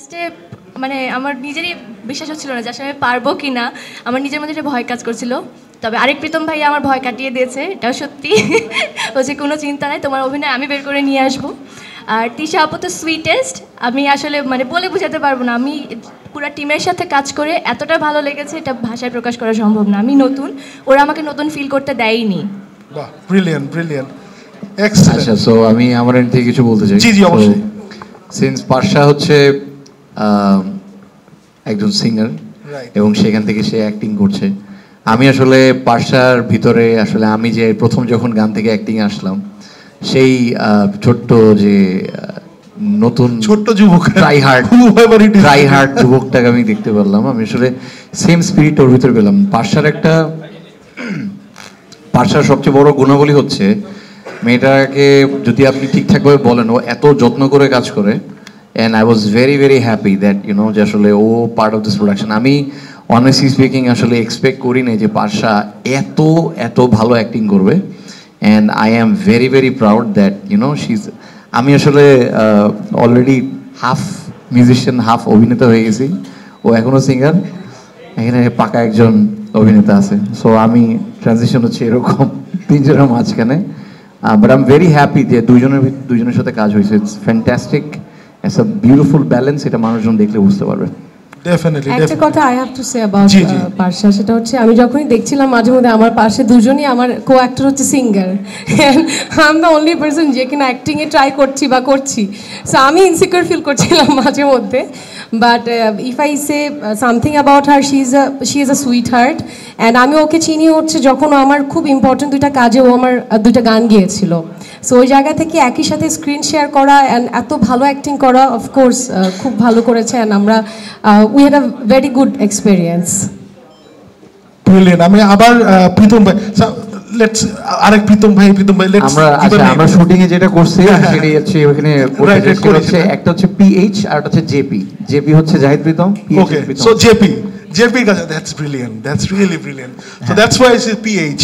ফার্স্টে মানে আমার নিজেরই বিশ্বাস হচ্ছিল না যে আসলে আমি পারবো কি না। আমার নিজের মধ্যে একটা ভয় কাজ করছিল। তবে আরেক প্রীতম ভাই আমার ভয় কাটিয়ে দিয়েছে, এটাও সত্যি। বলছে কোনো চিন্তা নাই, তোমার অভিনয় আমি বের করে নিয়ে আসবো। আর তিশা আপু তো সুইটেস্ট, আমি আসলে মানে বলে বোঝাতে পারবো না। আমি পুরো টিমের সাথে কাজ করে এতটা ভালো লেগেছে, এটা ভাষায় প্রকাশ করা সম্ভব না। আমি নতুন, ওরা আমাকে নতুন ফিল করতে দেয়নি। বাহ, ব্রিলিয়ান্ট ব্রিলিয়ান্ট, এক্সেলেন্ট। আচ্ছা, সো আমি আমার এন্ড থেকে কিছু বলতে চাই। জি জি অবশ্যই। সিন্স পারশা হচ্ছে একজন সিঙ্গার এবং সেখান থেকে সে অ্যাক্টিং করছে। আমি আসলে পারশার ভিতরে আসলে আমি যে প্রথম যখন গান থেকে অ্যাক্টিং আসলাম, সেই ছোট্ট যে নতুন ছোট্ট যুবক ট্রাই হার্ড যুবকটাকে আমি দেখতে পারলাম। আমি আসলে সেম স্পিরিট ওর ভিতরে পেলাম। পারশার সবচেয়ে বড় গুণাবলী হচ্ছে মেয়েটাকে যদি আপনি ঠিকঠাকভাবে বলেন, ও এত যত্ন করে কাজ করে। And I was very very happy that যে আসলে ও পার্ট অফ দিস প্রোডাকশন। আমি অনেস্টলি স্পিকিং আসলে এক্সপেক্ট করি না যে পারশা এত ভালো অ্যাক্টিং করবে। And I am very very proud that আমি আসলে অলরেডি হাফ মিউজিশিয়ান হাফ অভিনেতা হয়ে গেছি। ও এখনও সিঙ্গার, এখানে পাকা একজন অভিনেতা আছে। সো আমি ট্রানজিশন হচ্ছে এরকম তিনজনের মাঝখানে। But I am very happy যে দুজনের সাথে কাজ হয়েছে। It's fantastic, it's a beautiful balance. এটা মানুষজন দেখলে বুঝতে পারবে। একটা কথা I have to say about Parsha, সেটা হচ্ছে আমি যখনই দেখছিলাম মাঝে মধ্যে আমার পাশে দুজনই আমার কো অ্যাক্টর হচ্ছে singer, I am the only person যে কিনা অ্যাক্টিংয়ে ট্রাই করছি। সো আমি ইনসিকিউর ফিল করছিলাম মাঝে মধ্যে। But if I say something about her, she is a sweet heart. And আমি ওকে চিনি হচ্ছে যখন ও আমার খুব ইম্পর্টেন্ট দুইটা কাজে ও আমার দুইটা গান গিয়েছিল। সো ওই জায়গা থেকে একই সাথে স্ক্রিন শেয়ার করা অ্যান্ড এত ভালো অ্যাক্টিং করা, অফকোর্স খুব ভালো করেছে। অ্যান্ড আমরা we had a very good experience. Brilliant. আমি আবার প্রীতম ভাই, লেটস আরেক প্রীতম ভাই লেটস আমরা শুটিং এ যেটা করছি সেটাই হচ্ছে ওখানে হচ্ছে একটা হচ্ছে পিএইচ আর একটা হচ্ছে জেপি। জেপি হচ্ছে জাহিদ প্রীতম, ওকে সো জেপির কাছে that's brilliant, that's really brilliant. So that's why it's pH.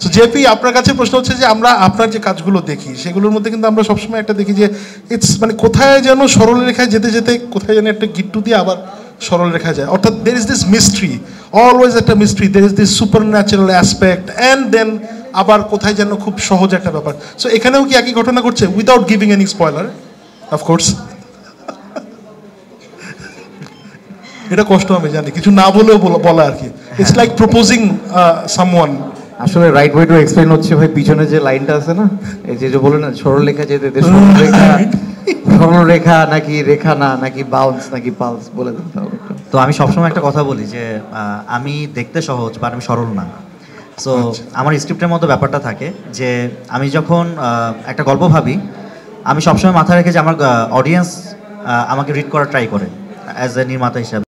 So JP, আপনার কাছে প্রশ্ন হচ্ছে যে আমরা আপনার যে কাজগুলো দেখি সেগুলোর মধ্যে কিন্তু আমরা সবসময় একটা দেখি যে ইটস মানে কোথায় যেন সরল রেখায় যেতে যেতে কোথায় যেন একটা গিট্টু দিয়ে আবার সরল রেখা যায়। অর্থাৎ there is this mystery, always একটা mystery, there is this supernatural aspect, and then আবার কোথায় যেন খুব সহজ একটা ব্যাপার। সো এখানেও কি একই ঘটনা ঘটছে without giving any spoiler of course? এটা কষ্ট আমি জানি, কিছু না বলেও বলা আর কি। It's like proposing someone. আসলে রাইট ওয়ে টু এক্সপ্লেইন হচ্ছে ভাই, পিছনে যে লাইনটা আছে না, এই যে বলে না সরল রেখা যেতে, সরল রেখা নাকি রেখা না, নাকি বাউন্স নাকি পালস বলে দিতে হবে। তো আমি সবসময় একটা কথা বলি যে আমি দেখতে সহজ বাট আমি সরল না। সো আমার স্ক্রিপ্টের মতো ব্যাপারটা থাকে যে আমি যখন একটা গল্প ভাবি, আমি সবসময় মাথায় রেখে যে আমার অডিয়েন্স আমাকে রিড করার ট্রাই করে অ্যাজ এ নির্মাতা হিসাবে।